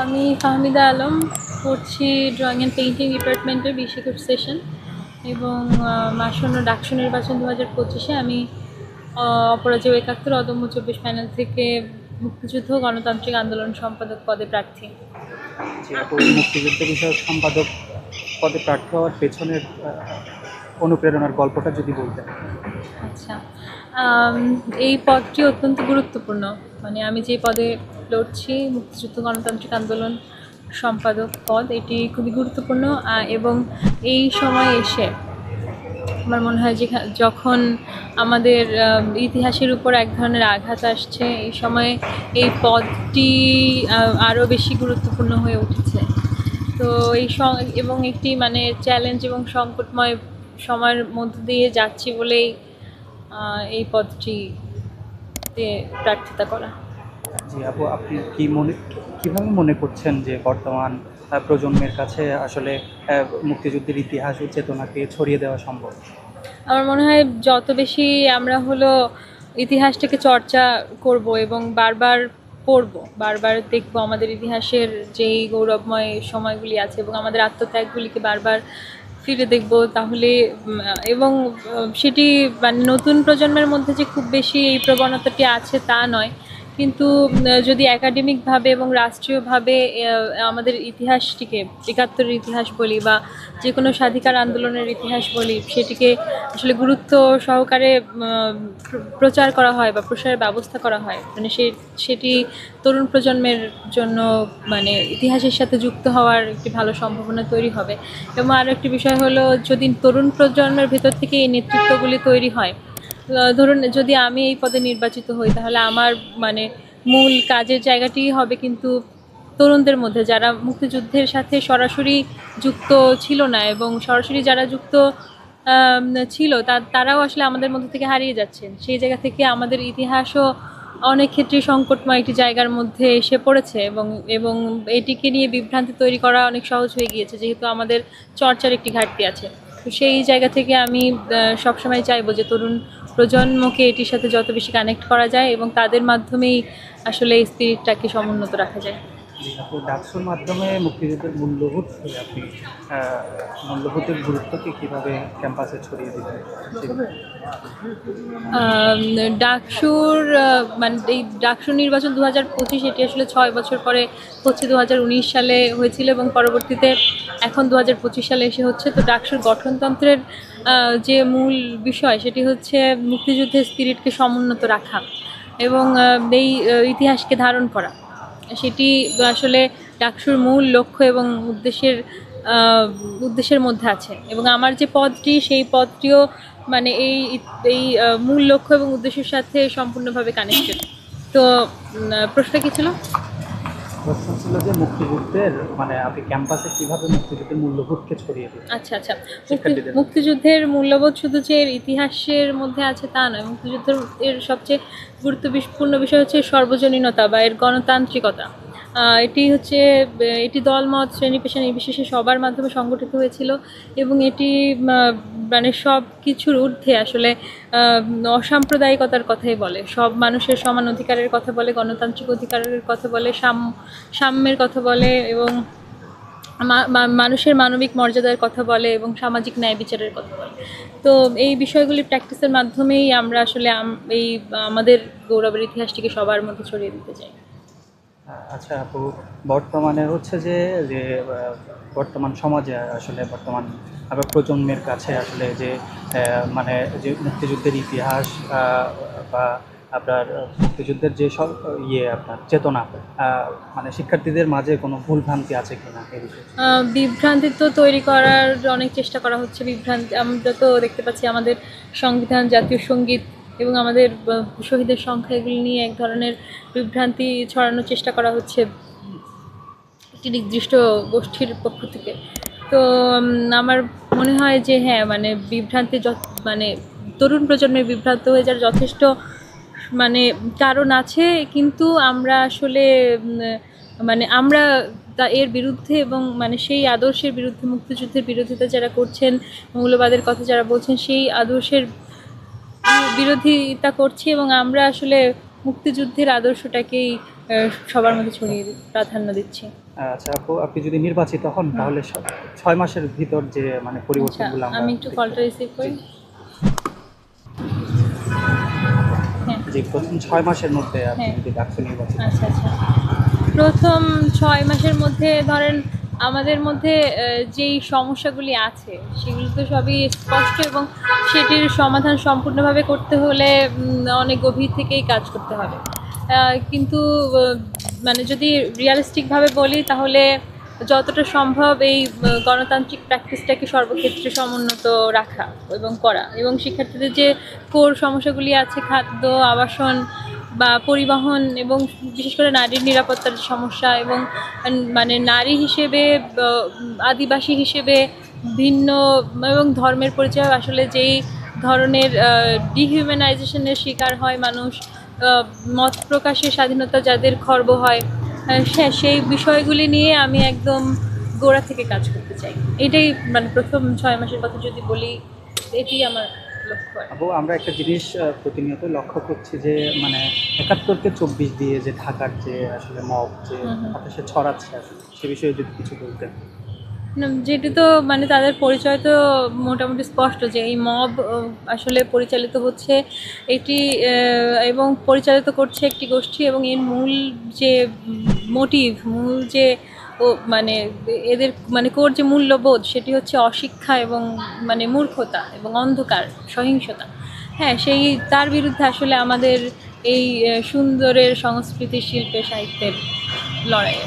আমি ফাহমিদা আলম, পড়ছি drawing and painting ডিপার্টমেন্টের বিশেষ সেশন এবং আসন্ন ডাকসু নির্বাচন 2025-এ আমি অপরাজেয় 71 অদম্য 24 প্যানেল থেকে মুক্তিযুদ্ধ গণতান্ত্রিক আন্দোলন সম্পাদক পদে প্রার্থী। মুক্তিযুদ্ধ বিষয়ক সম্পাদক পদে প্রার্থী হওয়ার পেছনের অনুপ্রেরণার গল্পটা যদি বলতেন। আচ্ছা, এই পদটি অত্যন্ত গুরুত্বপূর্ণ। মানে আমি যে পদে লড়ছি, মুক্তিযুদ্ধ গণতান্ত্রিক আন্দোলন সম্পাদক পদ, এটি খুবই গুরুত্বপূর্ণ এবং এই সময় এসে আমার মনে হয় যে যখন আমাদের ইতিহাসের উপর এক ধরনের আঘাত আসছে, এই সময়ে এই পদটি আরও বেশি গুরুত্বপূর্ণ হয়ে উঠেছে। তো এবং একটি মানে চ্যালেঞ্জ এবং সংকটময় সময়ের মধ্য দিয়ে যাচ্ছি বলেই এই পদটিতে প্রার্থিতা করা। জি আপু, আপনি কিভাবে মনে করছেন যে বর্তমান প্রজন্মের কাছে আসলে মুক্তিযুদ্ধের ইতিহাস ও চেতনাকে ছড়িয়ে দেওয়া সম্ভব? আমার মনে হয় যত বেশি আমরা ইতিহাসটাকে চর্চা করব এবং বারবার পড়ব, বারবার দেখব আমাদের ইতিহাসের যেই গৌরবময় সময়গুলি আছে এবং আমাদের আত্মত্যাগগুলিকে বারবার ফিরে দেখব, তাহলে এবং সেটি মানে নতুন প্রজন্মের মধ্যে যে খুব বেশি এই প্রবণতাটি আছে তা নয়, কিন্তু যদি একাডেমিকভাবে এবং রাষ্ট্রীয়ভাবে আমাদের ইতিহাসটিকে 71-এর ইতিহাস বলি বা যে কোনো স্বাধিকার আন্দোলনের ইতিহাস বলি, সেটিকে আসলে গুরুত্ব সহকারে প্রচার করা হয় বা প্রসারের ব্যবস্থা করা হয়, মানে সেটি তরুণ প্রজন্মের জন্য মানে ইতিহাসের সাথে যুক্ত হওয়ার একটি ভালো সম্ভাবনা তৈরি হবে। এবং আরও একটি বিষয় হলো, যদি তরুণ প্রজন্মের ভেতর থেকে এই নেতৃত্বগুলি তৈরি হয়, ধরুন যদি আমি এই পদে নির্বাচিত হই, তাহলে আমার মানে মূল কাজের জায়গাটি হবে কিন্তু তরুণদের মধ্যে, যারা মুক্তিযুদ্ধের সাথে সরাসরি যুক্ত ছিল না এবং সরাসরি যারা যুক্ত ছিল তারাও আসলে আমাদের মধ্যে থেকে হারিয়ে যাচ্ছেন। সেই জায়গা থেকে আমাদের ইতিহাসও অনেক ক্ষেত্রে সংকটময় একটি জায়গার মধ্যে এসে পড়েছে এবং এটিকে নিয়ে বিভ্রান্তি তৈরি করা অনেক সহজ হয়ে গিয়েছে, যেহেতু আমাদের চর্চার একটি ঘাটতি আছে। তো সেই জায়গা থেকে আমি সবসময় চাইবো যে তরুণ প্রজন্মকে এটির সাথে যত বেশি কানেক্ট করা যায় এবং তাদের মাধ্যমেই আসলে এই স্পিরিটটাকে সমুন্নত রাখা যায়। ডাকসুর মাধ্যমে মুক্তিযুদ্ধের আপনি মূল্যবোধের গুরুত্বকে কিভাবে ক্যাম্পাসে ছড়িয়ে দিবেন? ডাকসুর মানে এই ডাকসুর নির্বাচন 2025, এটি আসলে 6 বছর পরে হচ্ছে। 2019 সালে হয়েছিল এবং পরবর্তীতে এখন 2025 সালে এসে হচ্ছে। তো ডাকসুর গঠনতন্ত্রের যে মূল বিষয়, সেটি হচ্ছে মুক্তিযুদ্ধের স্পিরিটকে সমুন্নত রাখা এবং এই ইতিহাসকে ধারণ করা। সেটি আসলে ডাকসুর মূল লক্ষ্য এবং উদ্দেশ্যের মধ্যে আছে। এবং আমার যে পদটি, সেই পদটিও মানে এই মূল লক্ষ্য এবং উদ্দেশ্যের সাথে সম্পূর্ণভাবে কানেক্টেড। তো প্রশ্ন কি ছিল? প্রশ্ন ছিল যে মুক্তিযুদ্ধের মানে আপনি ক্যাম্পাসে কিভাবে মুক্তিযুদ্ধের মূল্যবোধকে ছড়িয়ে দিবেন? আচ্ছা, মুক্তিযুদ্ধের মূল্যবোধ শুধু যে এর ইতিহাসের মধ্যে আছে তা নয়। মুক্তিযুদ্ধের সবচেয়ে গুরুত্বপূর্ণ বিষয় হচ্ছে সর্বজনীনতা বা এর গণতান্ত্রিকতা। এটি দলমত, শ্রেণী পেশা নির্বিশেষে সবার মাধ্যমে সংগঠিত হয়েছিল এবং এটি মানে সব কিছুর ঊর্ধ্বে আসলে অসাম্প্রদায়িকতার কথাই বলে, সব মানুষের সমান অধিকারের কথা বলে, গণতান্ত্রিক অধিকারের কথা বলে, সাম্যের কথা বলে এবং মানুষের মানবিক মর্যাদার কথা বলে এবং সামাজিক ন্যায় বিচারের কথা বলে। তো এই বিষয়গুলি প্র্যাকটিসের মাধ্যমেই আমরা আসলে আমাদের গৌরবের ইতিহাসটিকে সবার মধ্যে ছড়িয়ে দিতে চাই। আচ্ছা আপু, বর্তমানে হচ্ছে যে বর্তমান সমাজে আসলে বর্তমান প্রজন্মের কাছে আসলে যে মানে যে মুক্তিযুদ্ধের ইতিহাস বা আপনার মুক্তিযুদ্ধের যে সব আপনার চেতনা, মানে শিক্ষার্থীদের মাঝে কোনো ভুলভ্রান্তি আছে কিনা এই বিষয়ে? বিভ্রান্তি তো তৈরি করার অনেক চেষ্টা করা হচ্ছে। আমরা তো দেখতে পাচ্ছি আমাদের সংবিধান, জাতীয় সঙ্গীত এবং আমাদের শহীদের সংখ্যা, এগুলি নিয়ে এক ধরনের বিভ্রান্তি ছড়ানোর চেষ্টা করা হচ্ছে একটি নির্দিষ্ট গোষ্ঠীর পক্ষ থেকে। তো আমার মনে হয় যে হ্যাঁ, মানে বিভ্রান্তি মানে তরুণ প্রজন্মের বিভ্রান্ত হয়ে যাওয়ার যথেষ্ট মানে কারণ আছে, কিন্তু আমরা আসলে মানে আমরা এর বিরুদ্ধে এবং মানে সেই আদর্শের বিরুদ্ধে, মুক্তিযুদ্ধের বিরোধিতা যারা করছেন, মৌলবাদের কথা যারা বলছেন, সেই আদর্শের বিরোধিতা করছি এবং আমরা আসলে মুক্তিযুদ্ধের আদর্শটাকেই সবার মধ্যে ছড়িয়ে প্রাধান্য দিচ্ছি। আচ্ছা আপু, আপনি যদি নির্বাচিত হন তাহলে 6 মাসের ভিতর যে মানে আচ্ছা, পরিবর্তনগুলো আমরা আমি একটু কলটা রিসিভ করি। হ্যাঁ, যে প্রথম 6 মাসের মধ্যে আপনি হ্যাঁ। যদি ডাকসু নির্বাচিত আচ্ছা আচ্ছা, প্রথম 6 মাসের মধ্যে ধরেন আমাদের মধ্যে যেই সমস্যাগুলি আছে সেগুলো তো সবই স্পষ্ট, এবং সেটির সমাধান সম্পূর্ণভাবে করতে হলে অনেক গভীর থেকেই কাজ করতে হবে। কিন্তু মানে যদি রিয়ালিস্টিকভাবে বলি তাহলে যতটা সম্ভব এই গণতান্ত্রিক প্র্যাকটিসটাকে সর্বক্ষেত্রে সমুন্নত রাখা এবং করা, এবং শিক্ষার্থীদের যে কোর সমস্যাগুলি আছে, খাদ্য, আবাসন বা পরিবহন, এবং বিশেষ করে নারীর নিরাপত্তার সমস্যা, এবং মানে নারী হিসেবে আদিবাসী হিসেবে ভিন্ন এবং ধর্মের পরিচয় আসলে যেই ধরনের ডিহিউম্যানাইজেশনের শিকার হয় মানুষ, মত প্রকাশের স্বাধীনতা যাদের খর্ব হয়, সেই বিষয়গুলি নিয়ে আমি একদম গোড়া থেকে কাজ করতে চাই। এটাই মানে প্রথম 6 মাসের কথা যদি বলি, এটি আমার লক্ষ্য। আপু আমরা একটা জিনিস প্রতিনিয়ত লক্ষ্য করছি যে মানে 71কে 24 দিয়ে যে ঢাকার যে আসলে মব যে বাতাসে ছড়াচ্ছে, আসলে সে বিষয়ে যদি কিছু বলতেন। যেটি তো মানে তাদের পরিচয় তো মোটামুটি স্পষ্ট যে এই মব আসলে পরিচালিত হচ্ছে এটি, এবং পরিচালিত করছে একটি গোষ্ঠী, এবং এর মূল যে মোটিভ, মূল যে মানে এদের মানে কোর যে মূল্যবোধ সেটি হচ্ছে অশিক্ষা এবং মানে মূর্খতা এবং অন্ধকার, সহিংসতা। হ্যাঁ, সেই তার বিরুদ্ধে আসলে আমাদের এই সুন্দরের সংস্কৃতি, শিল্পে, সাহিত্যের লড়াই।